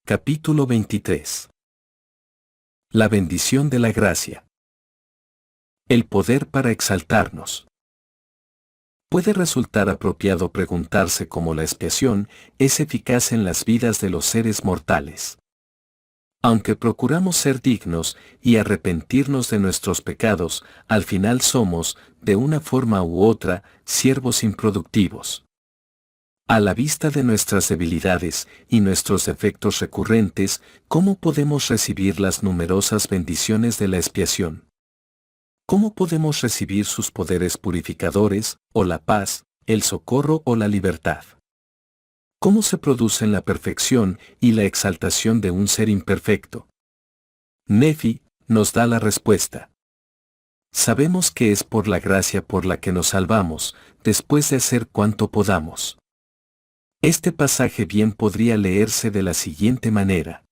Capítulo 23. La bendición de la gracia. El poder para exaltarnos. Puede resultar apropiado preguntarse cómo la expiación es eficaz en las vidas de los seres mortales. Aunque procuramos ser dignos y arrepentirnos de nuestros pecados, al final somos, de una forma u otra, siervos improductivos. A la vista de nuestras debilidades y nuestros defectos recurrentes, ¿cómo podemos recibir las numerosas bendiciones de la expiación? ¿Cómo podemos recibir sus poderes purificadores, o la paz, el socorro o la libertad? ¿Cómo se producen la perfección y la exaltación de un ser imperfecto? Nefi nos da la respuesta. Sabemos que es por la gracia por la que nos salvamos, después de hacer cuanto podamos. Este pasaje bien podría leerse de la siguiente manera.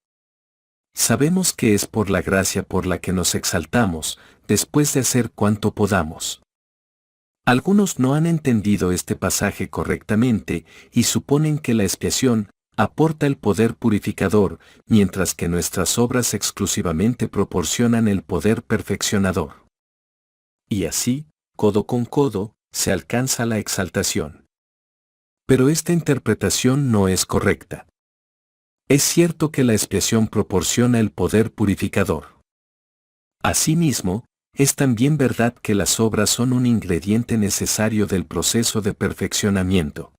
Sabemos que es por la gracia por la que nos exaltamos, después de hacer cuanto podamos. Algunos no han entendido este pasaje correctamente y suponen que la expiación aporta el poder purificador, mientras que nuestras obras exclusivamente proporcionan el poder perfeccionador. Y así, codo con codo, se alcanza la exaltación. Pero esta interpretación no es correcta. Es cierto que la expiación proporciona el poder purificador. Asimismo, es también verdad que las obras son un ingrediente necesario del proceso de perfeccionamiento.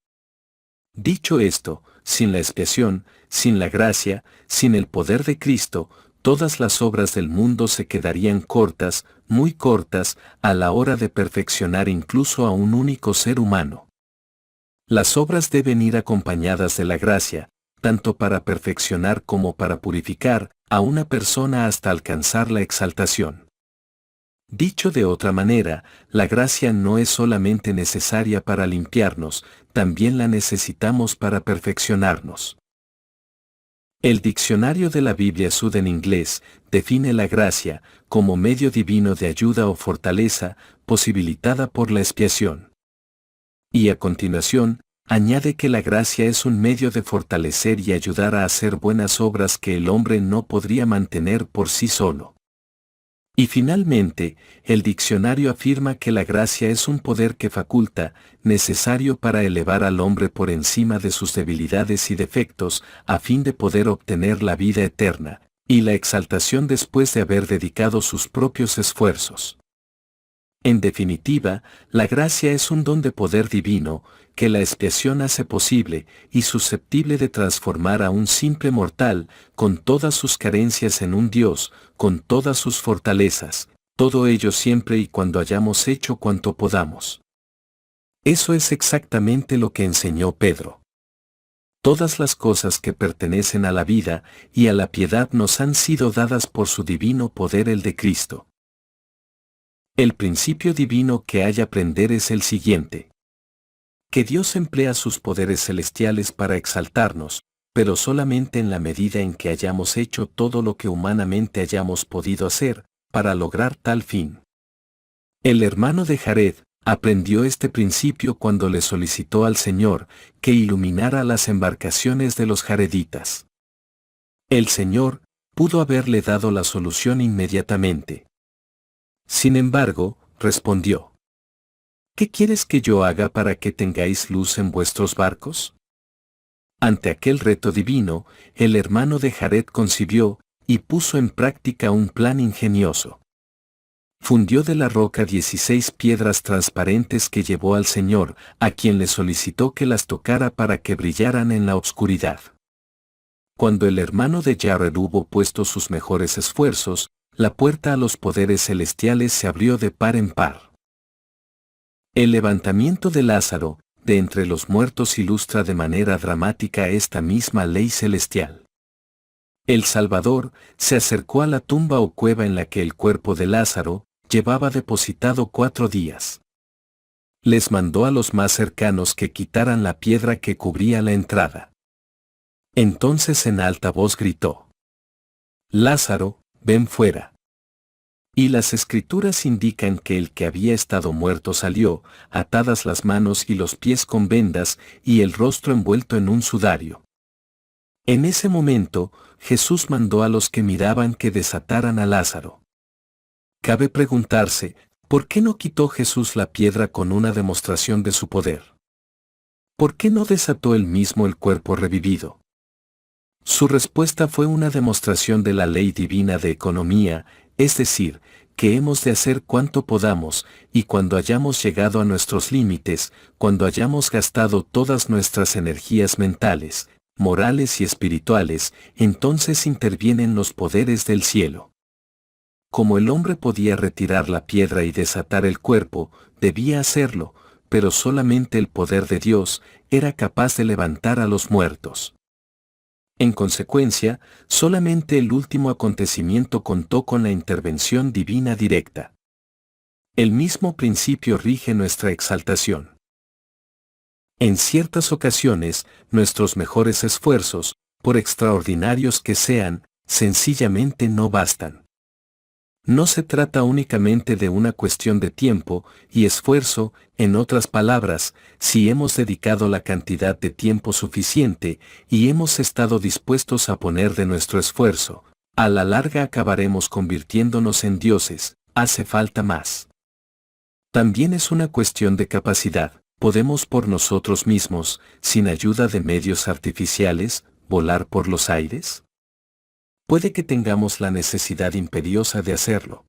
Dicho esto, sin la expiación, sin la gracia, sin el poder de Cristo, todas las obras del mundo se quedarían cortas, muy cortas, a la hora de perfeccionar incluso a un único ser humano. Las obras deben ir acompañadas de la gracia, tanto para perfeccionar como para purificar a una persona hasta alcanzar la exaltación. Dicho de otra manera, la gracia no es solamente necesaria para limpiarnos, también la necesitamos para perfeccionarnos. El diccionario de la Biblia Sud en inglés define la gracia como medio divino de ayuda o fortaleza posibilitada por la expiación. Y a continuación, añade que la gracia es un medio de fortalecer y ayudar a hacer buenas obras que el hombre no podría mantener por sí solo. Y finalmente, el diccionario afirma que la gracia es un poder que faculta, necesario para elevar al hombre por encima de sus debilidades y defectos, a fin de poder obtener la vida eterna, y la exaltación después de haber dedicado sus propios esfuerzos. En definitiva, la gracia es un don de poder divino, que la expiación hace posible y susceptible de transformar a un simple mortal, con todas sus carencias en un Dios, con todas sus fortalezas, todo ello siempre y cuando hayamos hecho cuanto podamos. Eso es exactamente lo que enseñó Pedro. Todas las cosas que pertenecen a la vida y a la piedad nos han sido dadas por su divino poder, el de Cristo. El principio divino que hay que aprender es el siguiente. Que Dios emplea sus poderes celestiales para exaltarnos, pero solamente en la medida en que hayamos hecho todo lo que humanamente hayamos podido hacer, para lograr tal fin. El hermano de Jared aprendió este principio cuando le solicitó al Señor que iluminara las embarcaciones de los jareditas. El Señor pudo haberle dado la solución inmediatamente. Sin embargo, respondió: ¿qué quieres que yo haga para que tengáis luz en vuestros barcos? Ante aquel reto divino, el hermano de Jared concibió y puso en práctica un plan ingenioso. Fundió de la roca 16 piedras transparentes que llevó al Señor, a quien le solicitó que las tocara para que brillaran en la oscuridad. Cuando el hermano de Jared hubo puesto sus mejores esfuerzos, la puerta a los poderes celestiales se abrió de par en par. El levantamiento de Lázaro, de entre los muertos, ilustra de manera dramática esta misma ley celestial. El Salvador se acercó a la tumba o cueva en la que el cuerpo de Lázaro llevaba depositado 4 días. Les mandó a los más cercanos que quitaran la piedra que cubría la entrada. Entonces en alta voz gritó: Lázaro, ven fuera. Y las escrituras indican que el que había estado muerto salió, atadas las manos y los pies con vendas y el rostro envuelto en un sudario. En ese momento, Jesús mandó a los que miraban que desataran a Lázaro. Cabe preguntarse, ¿por qué no quitó Jesús la piedra con una demostración de su poder? ¿Por qué no desató él mismo el cuerpo revivido? Su respuesta fue una demostración de la ley divina de economía, es decir, que hemos de hacer cuanto podamos, y cuando hayamos llegado a nuestros límites, cuando hayamos gastado todas nuestras energías mentales, morales y espirituales, entonces intervienen los poderes del cielo. Como el hombre podía retirar la piedra y desatar el cuerpo, debía hacerlo, pero solamente el poder de Dios era capaz de levantar a los muertos. En consecuencia, solamente el último acontecimiento contó con la intervención divina directa. El mismo principio rige nuestra exaltación. En ciertas ocasiones, nuestros mejores esfuerzos, por extraordinarios que sean, sencillamente no bastan. No se trata únicamente de una cuestión de tiempo y esfuerzo, en otras palabras, si hemos dedicado la cantidad de tiempo suficiente y hemos estado dispuestos a poner de nuestro esfuerzo, a la larga acabaremos convirtiéndonos en dioses, hace falta más. También es una cuestión de capacidad, podemos por nosotros mismos, sin ayuda de medios artificiales, volar por los aires. Puede que tengamos la necesidad imperiosa de hacerlo.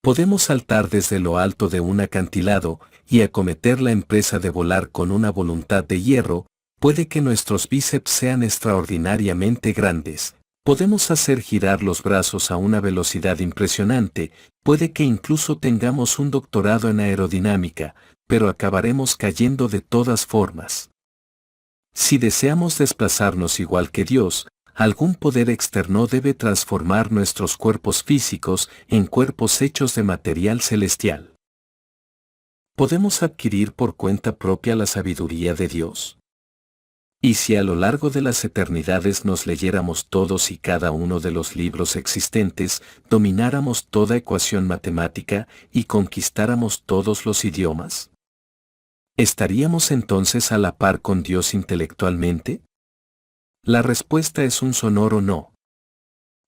Podemos saltar desde lo alto de un acantilado y acometer la empresa de volar con una voluntad de hierro, puede que nuestros bíceps sean extraordinariamente grandes, podemos hacer girar los brazos a una velocidad impresionante, puede que incluso tengamos un doctorado en aerodinámica, pero acabaremos cayendo de todas formas. Si deseamos desplazarnos igual que Dios, algún poder externo debe transformar nuestros cuerpos físicos en cuerpos hechos de material celestial. ¿Podemos adquirir por cuenta propia la sabiduría de Dios? ¿Y si a lo largo de las eternidades nos leyéramos todos y cada uno de los libros existentes, domináramos toda ecuación matemática y conquistáramos todos los idiomas? ¿Estaríamos entonces a la par con Dios intelectualmente? La respuesta es un sonoro no.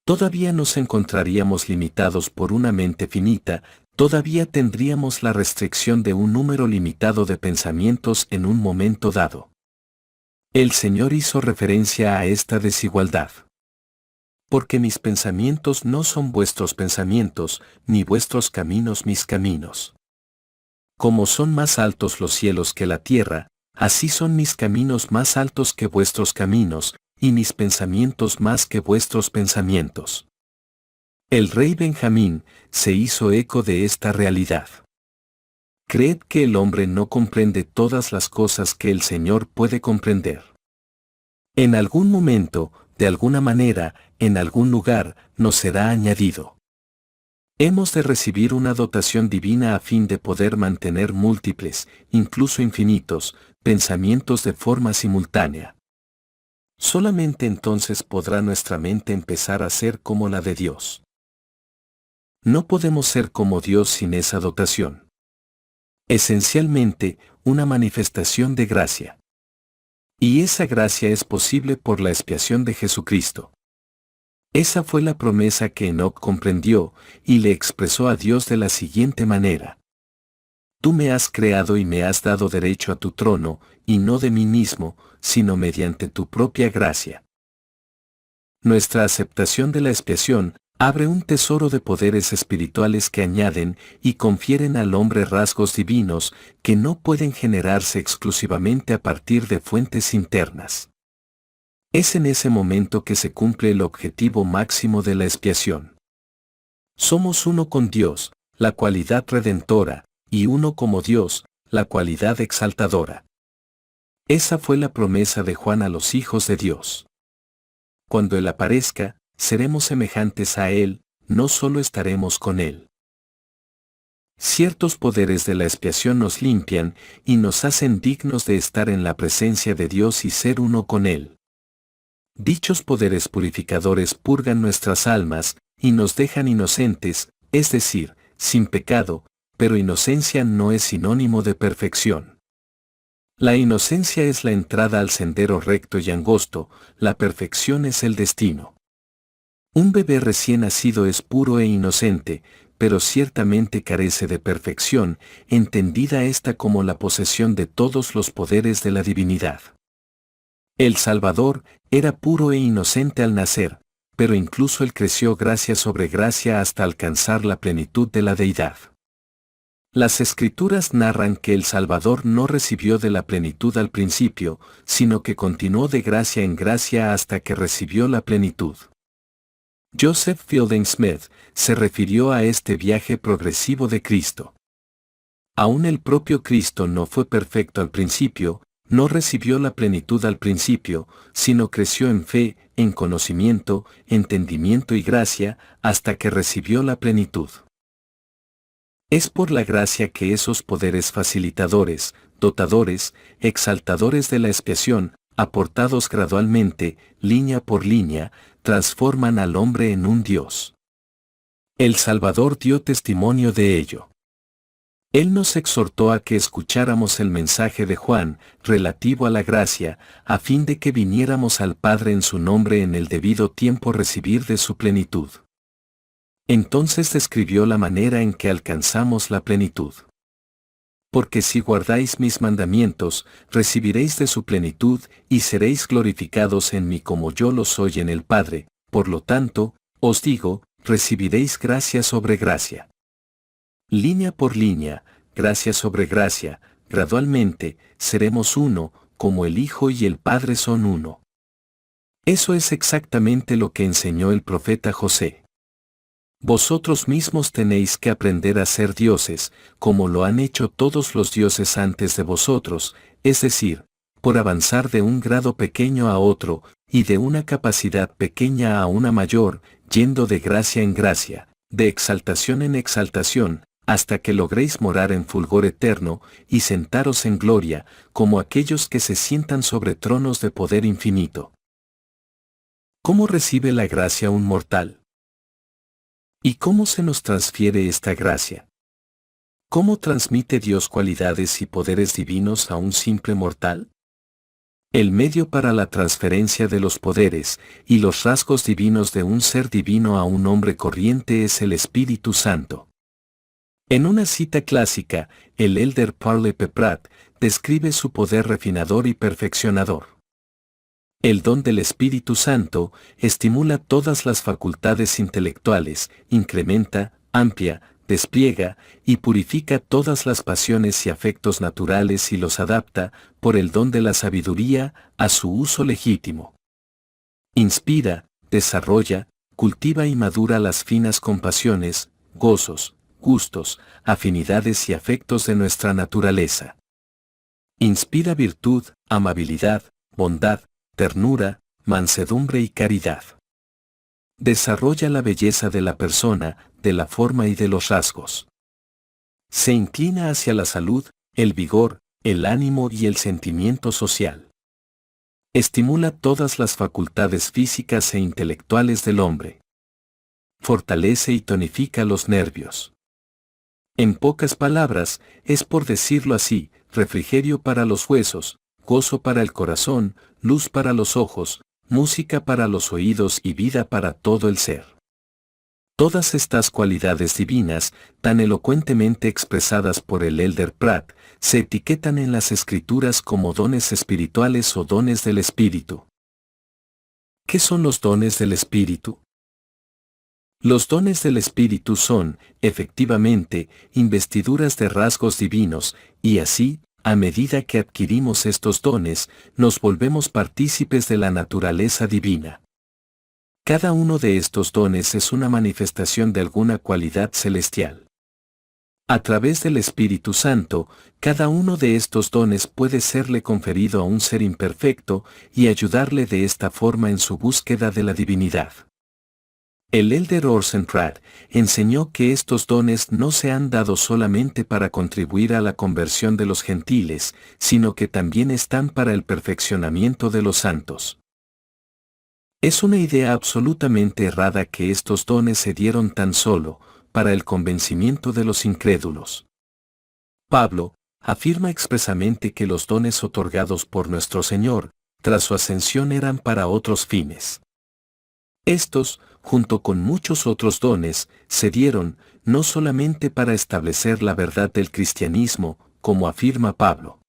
Todavía nos encontraríamos limitados por una mente finita, todavía tendríamos la restricción de un número limitado de pensamientos en un momento dado. El Señor hizo referencia a esta desigualdad. Porque mis pensamientos no son vuestros pensamientos, ni vuestros caminos mis caminos. Como son más altos los cielos que la tierra, así son mis caminos más altos que vuestros caminos, y mis pensamientos más que vuestros pensamientos. El rey Benjamín se hizo eco de esta realidad. Creed que el hombre no comprende todas las cosas que el Señor puede comprender. En algún momento, de alguna manera, en algún lugar, nos será añadido. Hemos de recibir una dotación divina a fin de poder mantener múltiples, incluso infinitos, pensamientos de forma simultánea. Solamente entonces podrá nuestra mente empezar a ser como la de Dios. No podemos ser como Dios sin esa dotación. Esencialmente, una manifestación de gracia. Y esa gracia es posible por la expiación de Jesucristo. Esa fue la promesa que Enoc comprendió y le expresó a Dios de la siguiente manera. Tú me has creado y me has dado derecho a tu trono, y no de mí mismo, sino mediante tu propia gracia. Nuestra aceptación de la expiación abre un tesoro de poderes espirituales que añaden y confieren al hombre rasgos divinos que no pueden generarse exclusivamente a partir de fuentes internas. Es en ese momento que se cumple el objetivo máximo de la expiación. Somos uno con Dios, la cualidad redentora, y uno como Dios, la cualidad exaltadora. Esa fue la promesa de Juan a los hijos de Dios. Cuando Él aparezca, seremos semejantes a Él, no solo estaremos con Él. Ciertos poderes de la expiación nos limpian y nos hacen dignos de estar en la presencia de Dios y ser uno con Él. Dichos poderes purificadores purgan nuestras almas y nos dejan inocentes, es decir, sin pecado, pero inocencia no es sinónimo de perfección. La inocencia es la entrada al sendero recto y angosto, la perfección es el destino. Un bebé recién nacido es puro e inocente, pero ciertamente carece de perfección, entendida esta como la posesión de todos los poderes de la divinidad. El Salvador era puro e inocente al nacer, pero incluso él creció gracia sobre gracia hasta alcanzar la plenitud de la deidad. Las Escrituras narran que el Salvador no recibió de la plenitud al principio, sino que continuó de gracia en gracia hasta que recibió la plenitud. Joseph Fielding Smith se refirió a este viaje progresivo de Cristo. Aún el propio Cristo no fue perfecto al principio, no recibió la plenitud al principio, sino creció en fe, en conocimiento, entendimiento y gracia, hasta que recibió la plenitud. Es por la gracia que esos poderes facilitadores, dotadores, exaltadores de la expiación, aportados gradualmente, línea por línea, transforman al hombre en un Dios. El Salvador dio testimonio de ello. Él nos exhortó a que escucháramos el mensaje de Juan, relativo a la gracia, a fin de que viniéramos al Padre en su nombre en el debido tiempo recibir de su plenitud. Entonces describió la manera en que alcanzamos la plenitud. Porque si guardáis mis mandamientos, recibiréis de su plenitud, y seréis glorificados en mí como yo lo soy en el Padre, por lo tanto, os digo, recibiréis gracia sobre gracia. Línea por línea, gracia sobre gracia, gradualmente, seremos uno, como el Hijo y el Padre son uno. Eso es exactamente lo que enseñó el profeta José. Vosotros mismos tenéis que aprender a ser dioses, como lo han hecho todos los dioses antes de vosotros, es decir, por avanzar de un grado pequeño a otro, y de una capacidad pequeña a una mayor, yendo de gracia en gracia, de exaltación en exaltación, hasta que logréis morar en fulgor eterno, y sentaros en gloria, como aquellos que se sientan sobre tronos de poder infinito. ¿Cómo recibe la gracia un mortal? ¿Y cómo se nos transfiere esta gracia? ¿Cómo transmite Dios cualidades y poderes divinos a un simple mortal? El medio para la transferencia de los poderes y los rasgos divinos de un ser divino a un hombre corriente es el Espíritu Santo. En una cita clásica, el elder Parley P. Pratt describe su poder refinador y perfeccionador. El don del Espíritu Santo estimula todas las facultades intelectuales, incrementa, amplia, despliega y purifica todas las pasiones y afectos naturales y los adapta, por el don de la sabiduría, a su uso legítimo. Inspira, desarrolla, cultiva y madura las finas compasiones, gozos, gustos, afinidades y afectos de nuestra naturaleza. Inspira virtud, amabilidad, bondad, ternura, mansedumbre y caridad. Desarrolla la belleza de la persona, de la forma y de los rasgos. Se inclina hacia la salud, el vigor, el ánimo y el sentimiento social. Estimula todas las facultades físicas e intelectuales del hombre. Fortalece y tonifica los nervios. En pocas palabras, es por decirlo así, refrigerio para los huesos, gozo para el corazón, luz para los ojos, música para los oídos y vida para todo el ser. Todas estas cualidades divinas, tan elocuentemente expresadas por el elder Pratt, se etiquetan en las Escrituras como dones espirituales o dones del Espíritu. ¿Qué son los dones del Espíritu? Los dones del Espíritu son, efectivamente, investiduras de rasgos divinos, y así, a medida que adquirimos estos dones, nos volvemos partícipes de la naturaleza divina. Cada uno de estos dones es una manifestación de alguna cualidad celestial. A través del Espíritu Santo, cada uno de estos dones puede serle conferido a un ser imperfecto y ayudarle de esta forma en su búsqueda de la divinidad. El elder Orson Pratt enseñó que estos dones no se han dado solamente para contribuir a la conversión de los gentiles, sino que también están para el perfeccionamiento de los santos. Es una idea absolutamente errada que estos dones se dieron tan solo para el convencimiento de los incrédulos. Pablo, afirma expresamente que los dones otorgados por nuestro Señor, tras su ascensión, eran para otros fines. Estos, junto con muchos otros dones, se dieron, no solamente para establecer la verdad del cristianismo, como afirma Pablo,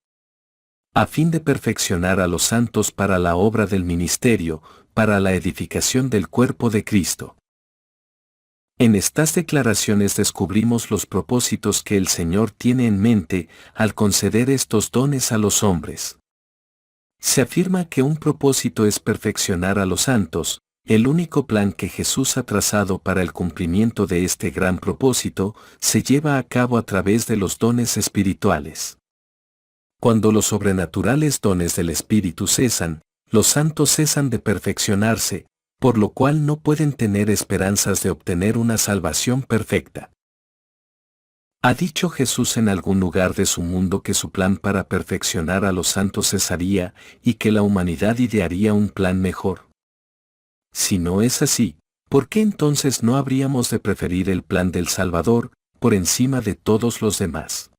a fin de perfeccionar a los santos para la obra del ministerio, para la edificación del cuerpo de Cristo. En estas declaraciones descubrimos los propósitos que el Señor tiene en mente al conceder estos dones a los hombres. Se afirma que un propósito es perfeccionar a los santos. El único plan que Jesús ha trazado para el cumplimiento de este gran propósito se lleva a cabo a través de los dones espirituales. Cuando los sobrenaturales dones del Espíritu cesan, los santos cesan de perfeccionarse, por lo cual no pueden tener esperanzas de obtener una salvación perfecta. ¿Ha dicho Jesús en algún lugar de su mundo que su plan para perfeccionar a los santos cesaría y que la humanidad idearía un plan mejor? Si no es así, ¿por qué entonces no habríamos de preferir el plan del Salvador por encima de todos los demás?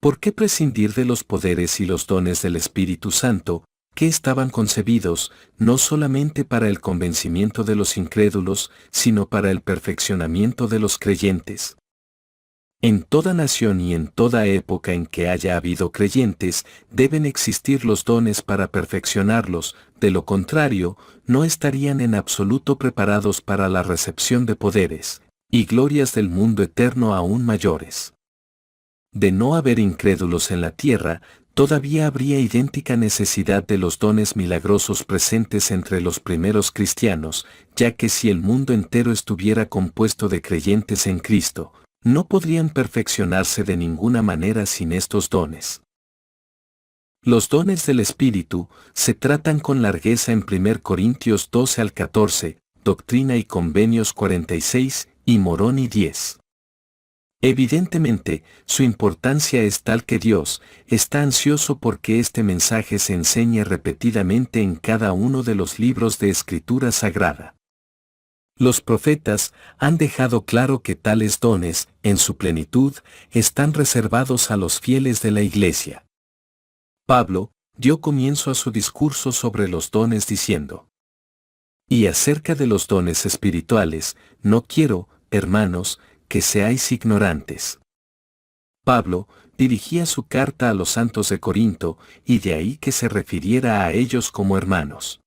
¿Por qué prescindir de los poderes y los dones del Espíritu Santo, que estaban concebidos no solamente para el convencimiento de los incrédulos, sino para el perfeccionamiento de los creyentes? En toda nación y en toda época en que haya habido creyentes, deben existir los dones para perfeccionarlos, de lo contrario, no estarían en absoluto preparados para la recepción de poderes y glorias del mundo eterno aún mayores. De no haber incrédulos en la tierra, todavía habría idéntica necesidad de los dones milagrosos presentes entre los primeros cristianos, ya que si el mundo entero estuviera compuesto de creyentes en Cristo, no podrían perfeccionarse de ninguna manera sin estos dones. Los dones del Espíritu se tratan con largueza en 1 Corintios 12 al 14, Doctrina y Convenios 46 y Moroni 10. Evidentemente, su importancia es tal que Dios está ansioso porque este mensaje se enseñe repetidamente en cada uno de los libros de Escritura Sagrada. Los profetas han dejado claro que tales dones, en su plenitud, están reservados a los fieles de la Iglesia. Pablo dio comienzo a su discurso sobre los dones diciendo: Y acerca de los dones espirituales, no quiero, hermanos, que seáis ignorantes. Pablo dirigía su carta a los santos de Corinto, y de ahí que se refiriera a ellos como hermanos.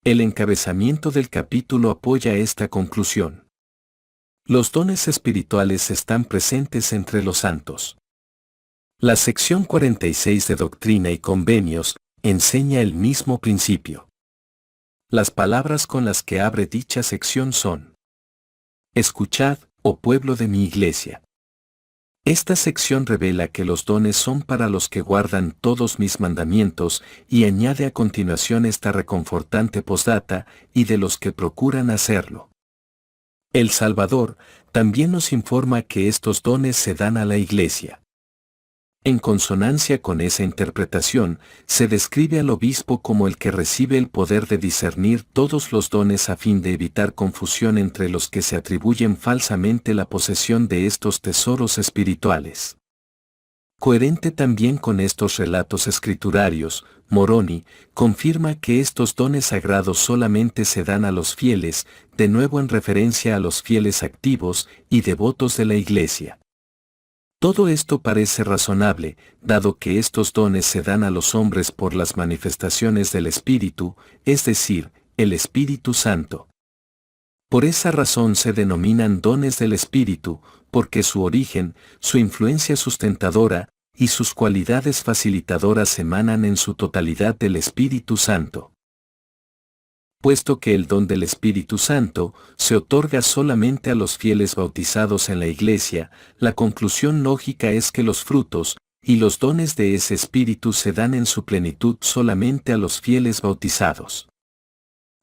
El encabezamiento del capítulo apoya esta conclusión. Los dones espirituales están presentes entre los santos. La sección 46 de Doctrina y Convenios enseña el mismo principio. Las palabras con las que abre dicha sección son: Escuchad, oh pueblo de mi iglesia. Esta sección revela que los dones son para los que guardan todos mis mandamientos y añade a continuación esta reconfortante postdata: y de los que procuran hacerlo. El Salvador también nos informa que estos dones se dan a la iglesia. En consonancia con esa interpretación, se describe al obispo como el que recibe el poder de discernir todos los dones a fin de evitar confusión entre los que se atribuyen falsamente la posesión de estos tesoros espirituales. Coherente también con estos relatos escriturarios, Moroni confirma que estos dones sagrados solamente se dan a los fieles, de nuevo en referencia a los fieles activos y devotos de la Iglesia. Todo esto parece razonable, dado que estos dones se dan a los hombres por las manifestaciones del Espíritu, es decir, el Espíritu Santo. Por esa razón se denominan dones del Espíritu, porque su origen, su influencia sustentadora y sus cualidades facilitadoras emanan en su totalidad del Espíritu Santo. Puesto que el don del Espíritu Santo se otorga solamente a los fieles bautizados en la Iglesia, la conclusión lógica es que los frutos y los dones de ese Espíritu se dan en su plenitud solamente a los fieles bautizados.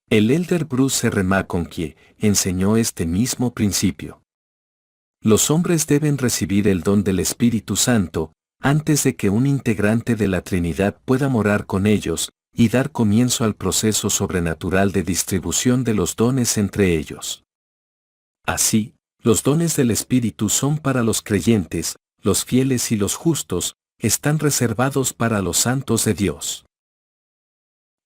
El elder Bruce R. McConkie enseñó este mismo principio. Los hombres deben recibir el don del Espíritu Santo antes de que un integrante de la Trinidad pueda morar con ellos y dar comienzo al proceso sobrenatural de distribución de los dones entre ellos. Así, los dones del Espíritu son para los creyentes, los fieles y los justos, están reservados para los santos de Dios.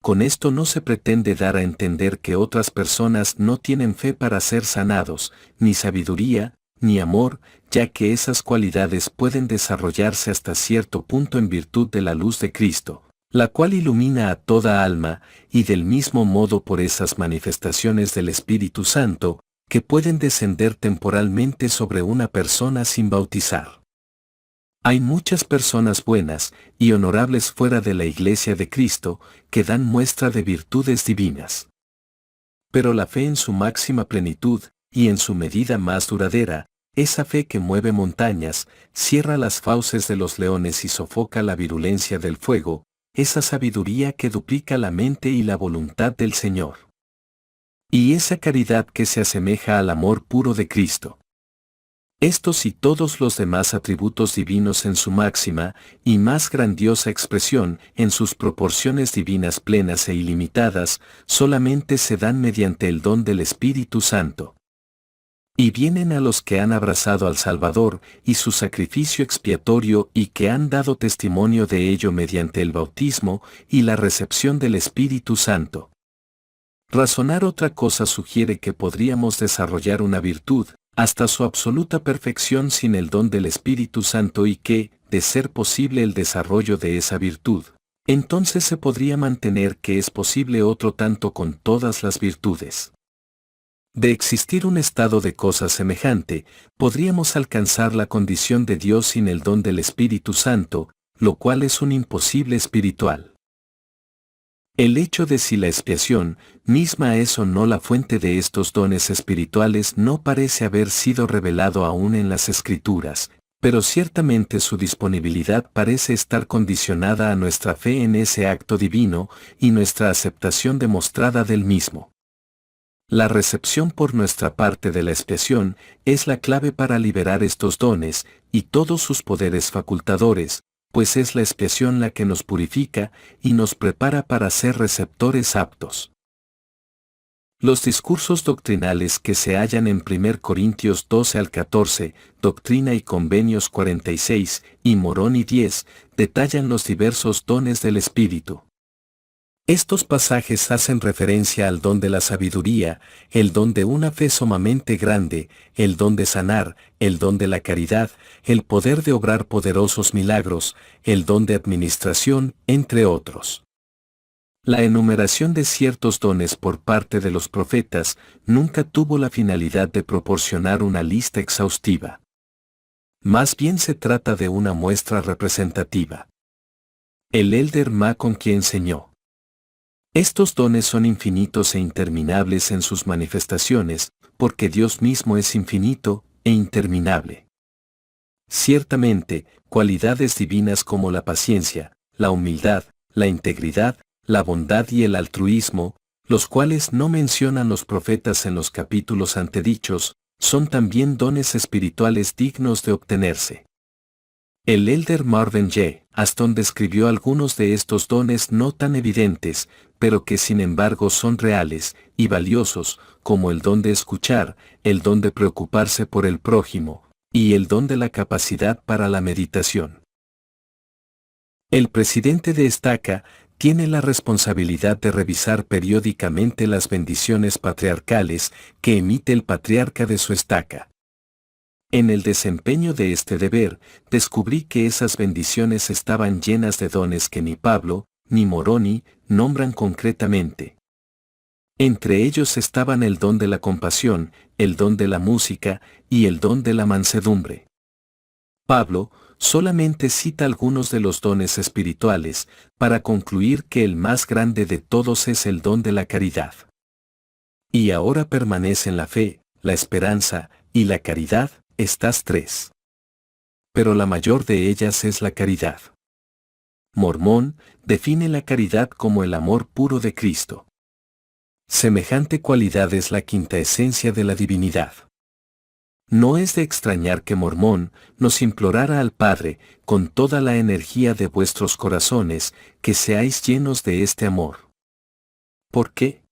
Con esto no se pretende dar a entender que otras personas no tienen fe para ser sanados, ni sabiduría, ni amor, ya que esas cualidades pueden desarrollarse hasta cierto punto en virtud de la luz de Cristo, la cual ilumina a toda alma, y del mismo modo por esas manifestaciones del Espíritu Santo, que pueden descender temporalmente sobre una persona sin bautizar. Hay muchas personas buenas y honorables fuera de la Iglesia de Cristo que dan muestra de virtudes divinas. Pero la fe en su máxima plenitud, y en su medida más duradera, esa fe que mueve montañas, cierra las fauces de los leones y sofoca la virulencia del fuego, esa sabiduría que duplica la mente y la voluntad del Señor. Y esa caridad que se asemeja al amor puro de Cristo. Estos y todos los demás atributos divinos en su máxima y más grandiosa expresión, en sus proporciones divinas plenas e ilimitadas, solamente se dan mediante el don del Espíritu Santo. Y vienen a los que han abrazado al Salvador y su sacrificio expiatorio y que han dado testimonio de ello mediante el bautismo y la recepción del Espíritu Santo. Razonar otra cosa sugiere que podríamos desarrollar una virtud, hasta su absoluta perfección sin el don del Espíritu Santo y que, de ser posible el desarrollo de esa virtud, entonces se podría mantener que es posible otro tanto con todas las virtudes. De existir un estado de cosas semejante, podríamos alcanzar la condición de Dios sin el don del Espíritu Santo, lo cual es un imposible espiritual. El hecho de si la expiación misma es o no la fuente de estos dones espirituales no parece haber sido revelado aún en las Escrituras, pero ciertamente su disponibilidad parece estar condicionada a nuestra fe en ese acto divino y nuestra aceptación demostrada del mismo. La recepción por nuestra parte de la expiación es la clave para liberar estos dones y todos sus poderes facultadores, pues es la expiación la que nos purifica y nos prepara para ser receptores aptos. Los discursos doctrinales que se hallan en 1 Corintios 12 al 14, Doctrina y Convenios 46 y Moroni 10, detallan los diversos dones del Espíritu. Estos pasajes hacen referencia al don de la sabiduría, el don de una fe sumamente grande, el don de sanar, el don de la caridad, el poder de obrar poderosos milagros, el don de administración, entre otros. La enumeración de ciertos dones por parte de los profetas nunca tuvo la finalidad de proporcionar una lista exhaustiva. Más bien se trata de una muestra representativa. El Elder Macon enseñó. Estos dones son infinitos e interminables en sus manifestaciones, porque Dios mismo es infinito e interminable. Ciertamente, cualidades divinas como la paciencia, la humildad, la integridad, la bondad y el altruismo, los cuales no mencionan los profetas en los capítulos antedichos, son también dones espirituales dignos de obtenerse. El Elder Marvin J. Aston describió algunos de estos dones no tan evidentes, pero que sin embargo son reales y valiosos, como el don de escuchar, el don de preocuparse por el prójimo, y el don de la capacidad para la meditación. El presidente de estaca tiene la responsabilidad de revisar periódicamente las bendiciones patriarcales que emite el patriarca de su estaca. En el desempeño de este deber, descubrí que esas bendiciones estaban llenas de dones que ni Pablo, ni Moroni, nombran concretamente. Entre ellos estaban el don de la compasión, el don de la música y el don de la mansedumbre. Pablo solamente cita algunos de los dones espirituales, para concluir que el más grande de todos es el don de la caridad. Y ahora permanecen la fe, la esperanza y la caridad, estas tres. Pero la mayor de ellas es la caridad. Mormón define la caridad como el amor puro de Cristo. Semejante cualidad es la quinta esencia de la divinidad. No es de extrañar que Mormón nos implorara al Padre, con toda la energía de vuestros corazones, que seáis llenos de este amor. ¿Por qué?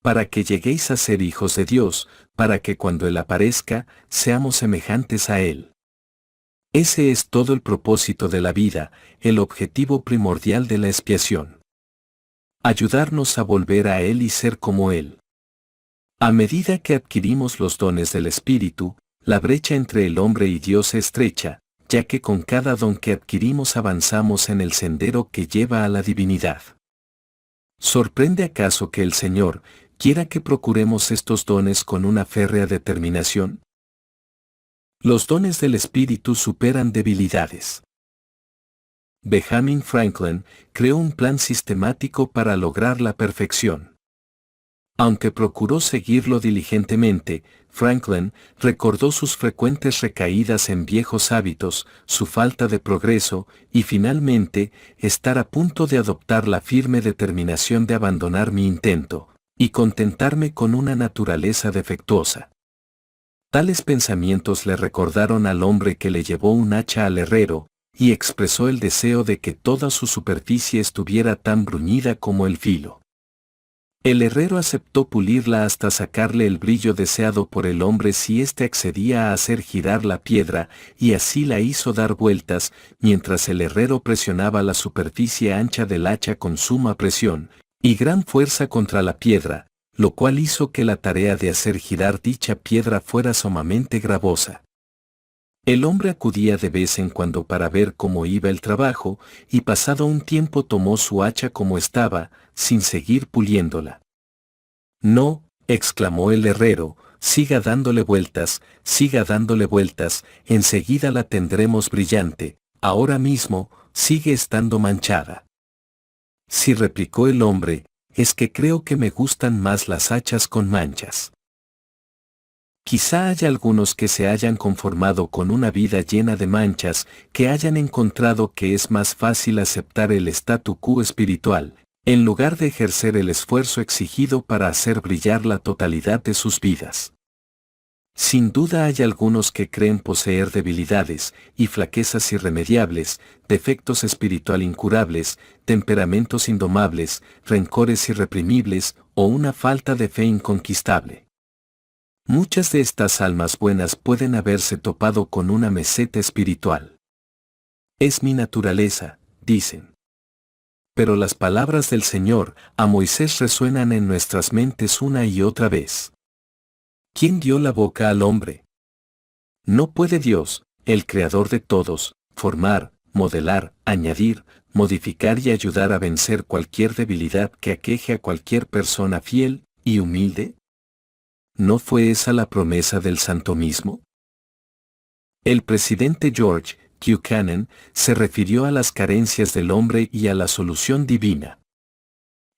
Para que lleguéis a ser hijos de Dios, para que cuando Él aparezca, seamos semejantes a Él. Ese es todo el propósito de la vida, el objetivo primordial de la expiación. Ayudarnos a volver a Él y ser como Él. A medida que adquirimos los dones del Espíritu, la brecha entre el hombre y Dios se estrecha, ya que con cada don que adquirimos avanzamos en el sendero que lleva a la divinidad. ¿Sorprende acaso que el Señor quiera que procuremos estos dones con una férrea determinación? Los dones del Espíritu superan debilidades. Benjamin Franklin creó un plan sistemático para lograr la perfección. Aunque procuró seguirlo diligentemente, Franklin recordó sus frecuentes recaídas en viejos hábitos, su falta de progreso, y finalmente, estar a punto de adoptar la firme determinación de abandonar mi intento, y contentarme con una naturaleza defectuosa. Tales pensamientos le recordaron al hombre que le llevó un hacha al herrero, y expresó el deseo de que toda su superficie estuviera tan bruñida como el filo. El herrero aceptó pulirla hasta sacarle el brillo deseado por el hombre si éste accedía a hacer girar la piedra, y así la hizo dar vueltas, mientras el herrero presionaba la superficie ancha del hacha con suma presión y gran fuerza contra la piedra, lo cual hizo que la tarea de hacer girar dicha piedra fuera sumamente gravosa. El hombre acudía de vez en cuando para ver cómo iba el trabajo, y pasado un tiempo tomó su hacha como estaba, sin seguir puliéndola. No, exclamó el herrero, siga dándole vueltas, enseguida la tendremos brillante, ahora mismo, sigue estando manchada. Sí, replicó el hombre, es que creo que me gustan más las hachas con manchas. Quizá haya algunos que se hayan conformado con una vida llena de manchas, que hayan encontrado que es más fácil aceptar el statu quo espiritual, en lugar de ejercer el esfuerzo exigido para hacer brillar la totalidad de sus vidas. Sin duda hay algunos que creen poseer debilidades y flaquezas irremediables, defectos espiritual incurables, temperamentos indomables, rencores irreprimibles o una falta de fe inconquistable. Muchas de estas almas buenas pueden haberse topado con una meseta espiritual. Es mi naturaleza, dicen. Pero las palabras del Señor a Moisés resuenan en nuestras mentes una y otra vez. ¿Quién dio la boca al hombre? ¿No puede Dios, el Creador de todos, formar, modelar, añadir, modificar y ayudar a vencer cualquier debilidad que aqueje a cualquier persona fiel y humilde? ¿No fue esa la promesa del santo mismo? El presidente George Buchanan se refirió a las carencias del hombre y a la solución divina.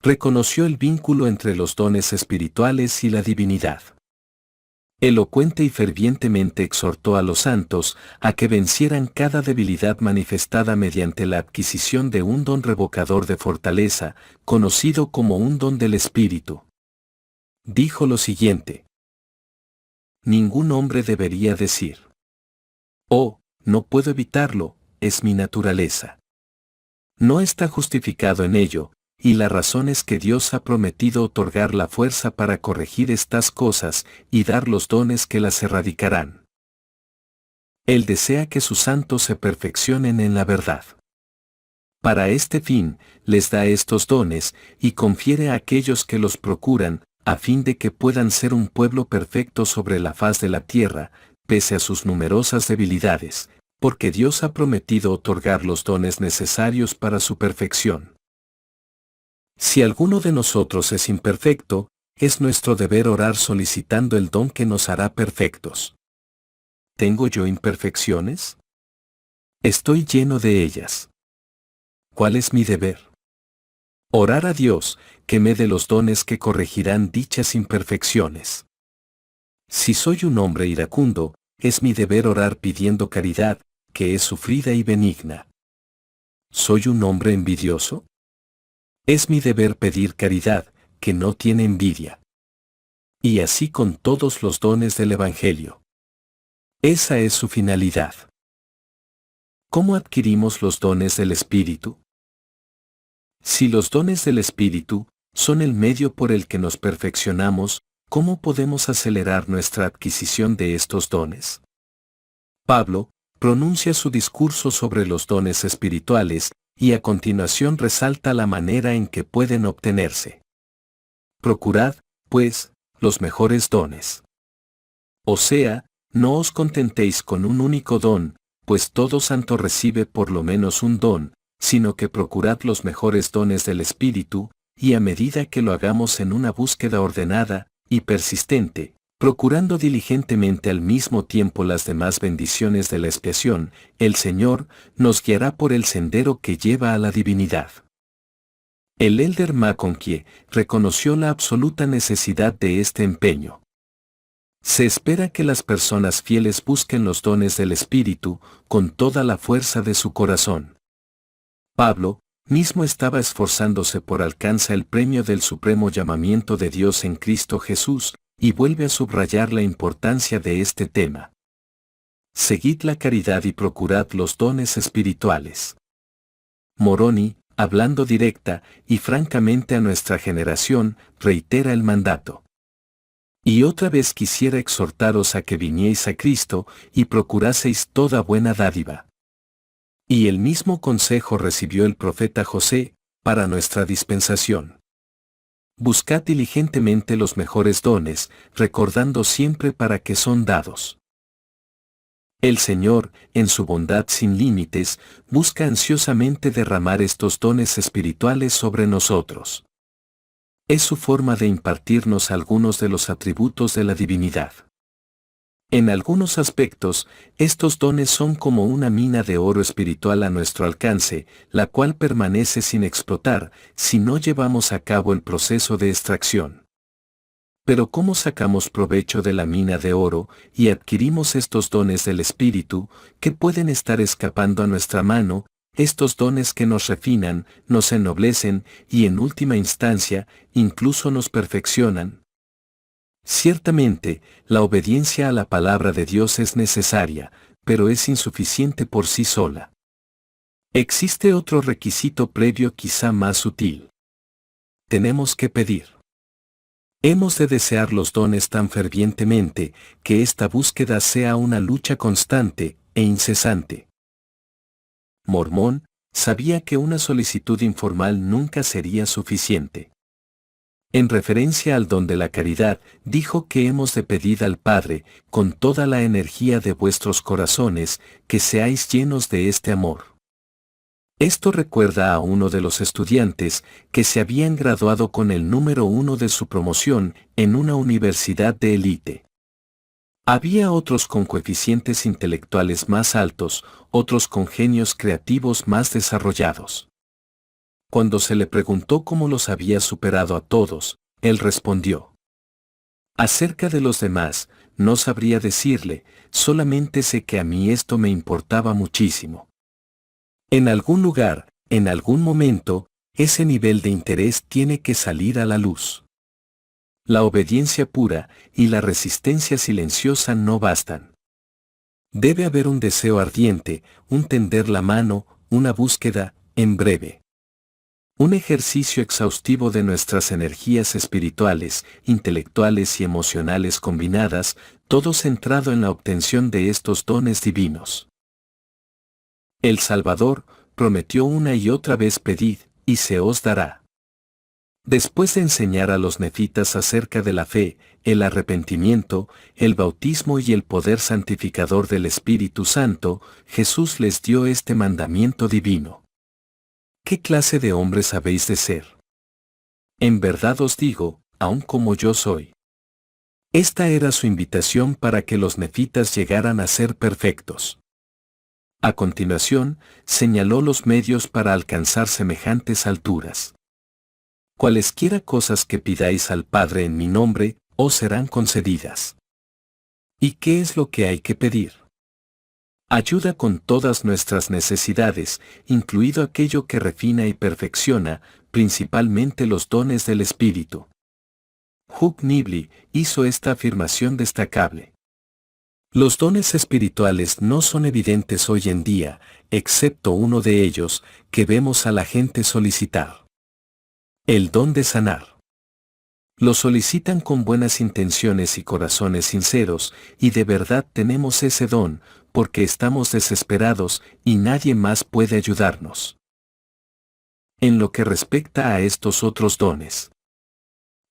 Reconoció el vínculo entre los dones espirituales y la divinidad. Elocuente y fervientemente exhortó a los santos a que vencieran cada debilidad manifestada mediante la adquisición de un don revocador de fortaleza, conocido como un don del Espíritu. Dijo lo siguiente: ningún hombre debería decir: oh, no puedo evitarlo, es mi naturaleza. No está justificado en ello, y la razón es que Dios ha prometido otorgar la fuerza para corregir estas cosas y dar los dones que las erradicarán. Él desea que sus santos se perfeccionen en la verdad. Para este fin, les da estos dones y confiere a aquellos que los procuran, a fin de que puedan ser un pueblo perfecto sobre la faz de la tierra, pese a sus numerosas debilidades, porque Dios ha prometido otorgar los dones necesarios para su perfección. Si alguno de nosotros es imperfecto, es nuestro deber orar solicitando el don que nos hará perfectos. ¿Tengo yo imperfecciones? Estoy lleno de ellas. ¿Cuál es mi deber? Orar a Dios, que me dé los dones que corregirán dichas imperfecciones. Si soy un hombre iracundo, es mi deber orar pidiendo caridad, que es sufrida y benigna. ¿Soy un hombre envidioso? Es mi deber pedir caridad, que no tiene envidia. Y así con todos los dones del Evangelio. Esa es su finalidad. ¿Cómo adquirimos los dones del Espíritu? Si los dones del Espíritu son el medio por el que nos perfeccionamos, ¿cómo podemos acelerar nuestra adquisición de estos dones? Pablo, pronuncia su discurso sobre los dones espirituales, y a continuación resalta la manera en que pueden obtenerse. Procurad, pues, los mejores dones. O sea, no os contentéis con un único don, pues todo santo recibe por lo menos un don, sino que procurad los mejores dones del Espíritu, y a medida que lo hagamos en una búsqueda ordenada y persistente, procurando diligentemente al mismo tiempo las demás bendiciones de la expiación, el Señor nos guiará por el sendero que lleva a la divinidad. El Elder McConkie reconoció la absoluta necesidad de este empeño. Se espera que las personas fieles busquen los dones del Espíritu con toda la fuerza de su corazón. Pablo mismo estaba esforzándose por alcanzar el premio del supremo llamamiento de Dios en Cristo Jesús, y vuelve a subrayar la importancia de este tema. Seguid la caridad y procurad los dones espirituales. Moroni, hablando directa y francamente a nuestra generación, reitera el mandato. Y otra vez quisiera exhortaros a que vinieis a Cristo y procuraseis toda buena dádiva. Y el mismo consejo recibió el profeta José, para nuestra dispensación. Buscad diligentemente los mejores dones, recordando siempre para qué son dados. El Señor, en su bondad sin límites, busca ansiosamente derramar estos dones espirituales sobre nosotros. Es su forma de impartirnos algunos de los atributos de la divinidad. En algunos aspectos, estos dones son como una mina de oro espiritual a nuestro alcance, la cual permanece sin explotar si no llevamos a cabo el proceso de extracción. Pero ¿cómo sacamos provecho de la mina de oro y adquirimos estos dones del Espíritu, que pueden estar escapando a nuestra mano, estos dones que nos refinan, nos ennoblecen y en última instancia, incluso nos perfeccionan? Ciertamente, la obediencia a la palabra de Dios es necesaria, pero es insuficiente por sí sola. Existe otro requisito previo quizá más sutil. Tenemos que pedir. Hemos de desear los dones tan fervientemente, que esta búsqueda sea una lucha constante e incesante. Mormón sabía que una solicitud informal nunca sería suficiente. En referencia al don de la caridad, dijo que hemos de pedir al Padre, con toda la energía de vuestros corazones, que seáis llenos de este amor. Esto recuerda a uno de los estudiantes que se habían graduado con el número 1 de su promoción en una universidad de élite. Había otros con coeficientes intelectuales más altos, otros con genios creativos más desarrollados. Cuando se le preguntó cómo los había superado a todos, él respondió: acerca de los demás, no sabría decirle, solamente sé que a mí esto me importaba muchísimo. En algún lugar, en algún momento, ese nivel de interés tiene que salir a la luz. La obediencia pura y la resistencia silenciosa no bastan. Debe haber un deseo ardiente, un tender la mano, una búsqueda, en breve. Un ejercicio exhaustivo de nuestras energías espirituales, intelectuales y emocionales combinadas, todo centrado en la obtención de estos dones divinos. El Salvador prometió una y otra vez: pedid, y se os dará. Después de enseñar a los nefitas acerca de la fe, el arrepentimiento, el bautismo y el poder santificador del Espíritu Santo, Jesús les dio este mandamiento divino. ¿Qué clase de hombres habéis de ser? En verdad os digo, aun como yo soy. Esta era su invitación para que los nefitas llegaran a ser perfectos. A continuación, señaló los medios para alcanzar semejantes alturas. Cualesquiera cosas que pidáis al Padre en mi nombre, os serán concedidas. ¿Y qué es lo que hay que pedir? Ayuda con todas nuestras necesidades, incluido aquello que refina y perfecciona, principalmente los dones del Espíritu. Hugh Nibley hizo esta afirmación destacable. Los dones espirituales no son evidentes hoy en día, excepto uno de ellos, que vemos a la gente solicitar. El don de sanar. Lo solicitan con buenas intenciones y corazones sinceros, y de verdad tenemos ese don, porque estamos desesperados y nadie más puede ayudarnos. En lo que respecta a estos otros dones,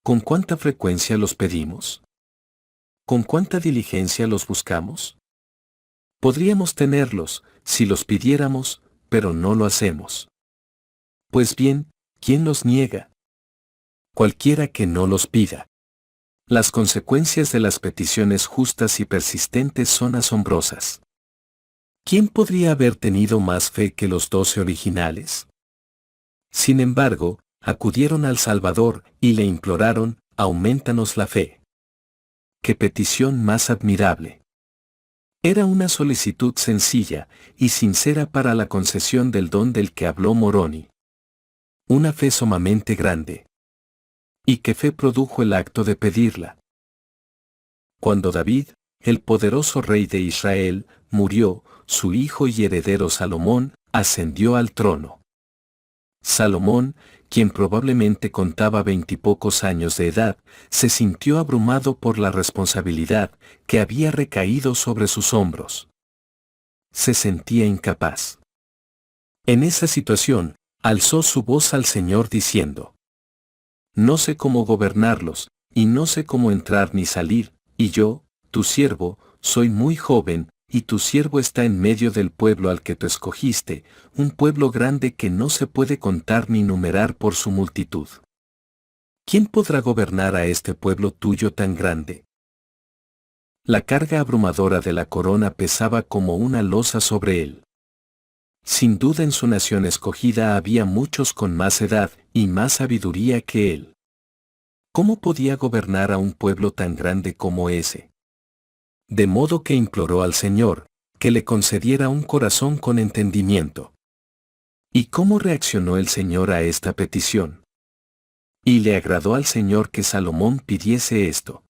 ¿con cuánta frecuencia los pedimos? ¿Con cuánta diligencia los buscamos? Podríamos tenerlos, si los pidiéramos, pero no lo hacemos. Pues bien, ¿quién los niega? Cualquiera que no los pida. Las consecuencias de las peticiones justas y persistentes son asombrosas. ¿Quién podría haber tenido más fe que los 12 originales? Sin embargo, acudieron al Salvador y le imploraron, aumentanos la fe. ¡Qué petición más admirable! Era una solicitud sencilla y sincera para la concesión del don del que habló Moroni. Una fe sumamente grande. ¿Y qué fe produjo el acto de pedirla? Cuando David, el poderoso rey de Israel, murió, su hijo y heredero Salomón ascendió al trono. Salomón, quien probablemente contaba 20 y pocos años de edad, se sintió abrumado por la responsabilidad que había recaído sobre sus hombros. Se sentía incapaz. En esa situación, alzó su voz al Señor diciendo: No sé cómo gobernarlos, y no sé cómo entrar ni salir, y yo, tu siervo, soy muy joven, y tu siervo está en medio del pueblo al que tú escogiste, un pueblo grande que no se puede contar ni numerar por su multitud. ¿Quién podrá gobernar a este pueblo tuyo tan grande? La carga abrumadora de la corona pesaba como una losa sobre él. Sin duda en su nación escogida había muchos con más edad y más sabiduría que él. ¿Cómo podía gobernar a un pueblo tan grande como ese? De modo que imploró al Señor, que le concediera un corazón con entendimiento. ¿Y cómo reaccionó el Señor a esta petición? Y le agradó al Señor que Salomón pidiese esto.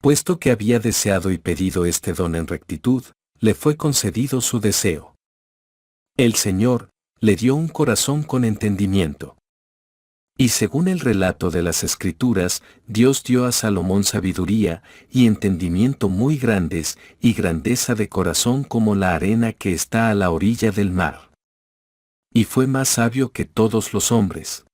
Puesto que había deseado y pedido este don en rectitud, le fue concedido su deseo. El Señor le dio un corazón con entendimiento. Y según el relato de las Escrituras, Dios dio a Salomón sabiduría y entendimiento muy grandes y grandeza de corazón como la arena que está a la orilla del mar. Y fue más sabio que todos los hombres.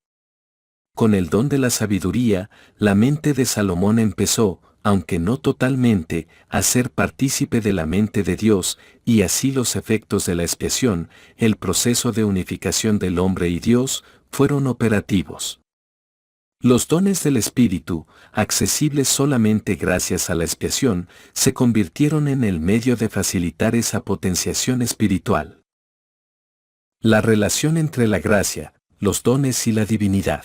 Con el don de la sabiduría, la mente de Salomón empezó, aunque no totalmente, a ser partícipe de la mente de Dios, y así los efectos de la expiación, el proceso de unificación del hombre y Dios, fueron operativos. Los dones del Espíritu, accesibles solamente gracias a la expiación, se convirtieron en el medio de facilitar esa potenciación espiritual. La relación entre la gracia, los dones y la divinidad.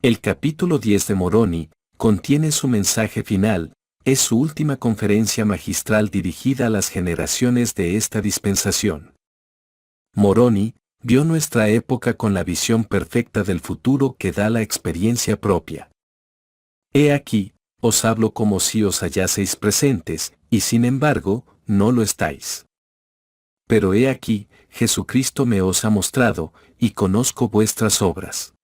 El capítulo 10 de Moroni contiene su mensaje final, es su última conferencia magistral dirigida a las generaciones de esta dispensación. Moroni vio nuestra época con la visión perfecta del futuro que da la experiencia propia. He aquí, os hablo como si os hallaseis presentes, y sin embargo, no lo estáis. Pero he aquí, Jesucristo me os ha mostrado, y conozco vuestras obras.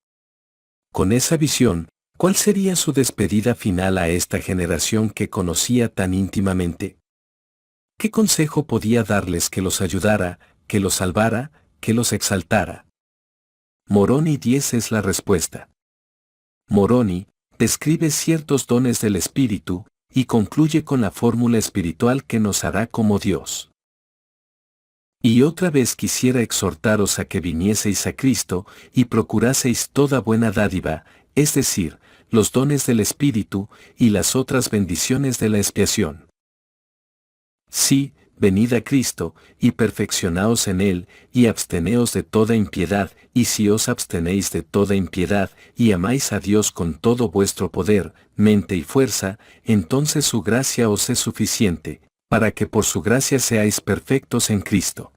Con esa visión, ¿cuál sería su despedida final a esta generación que conocía tan íntimamente? ¿Qué consejo podía darles que los ayudara, que los salvara, que los exaltara? Moroni 10 es la respuesta. Moroni describe ciertos dones del Espíritu y concluye con la fórmula espiritual que nos hará como Dios. Y otra vez quisiera exhortaros a que vinieseis a Cristo y procuraseis toda buena dádiva, es decir, los dones del Espíritu y las otras bendiciones de la expiación. Sí, venid a Cristo, y perfeccionaos en Él, y absteneos de toda impiedad, y si os abstenéis de toda impiedad, y amáis a Dios con todo vuestro poder, mente y fuerza, entonces su gracia os es suficiente, para que por su gracia seáis perfectos en Cristo.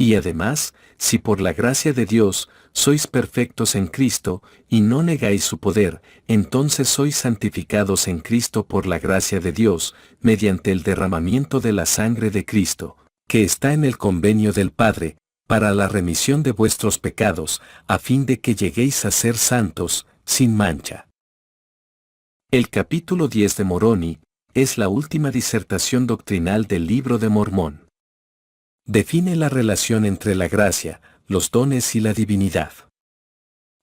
Y además, si por la gracia de Dios sois perfectos en Cristo, y no negáis su poder, entonces sois santificados en Cristo por la gracia de Dios, mediante el derramamiento de la sangre de Cristo, que está en el convenio del Padre, para la remisión de vuestros pecados, a fin de que lleguéis a ser santos, sin mancha. El capítulo 10 de Moroni es la última disertación doctrinal del Libro de Mormón. Define la relación entre la gracia, los dones y la divinidad.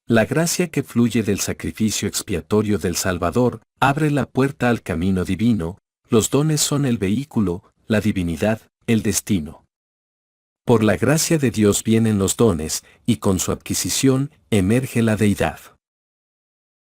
La gracia que fluye del sacrificio expiatorio del Salvador abre la puerta al camino divino, los dones son el vehículo, la divinidad, el destino. Por la gracia de Dios vienen los dones, y con su adquisición emerge la deidad.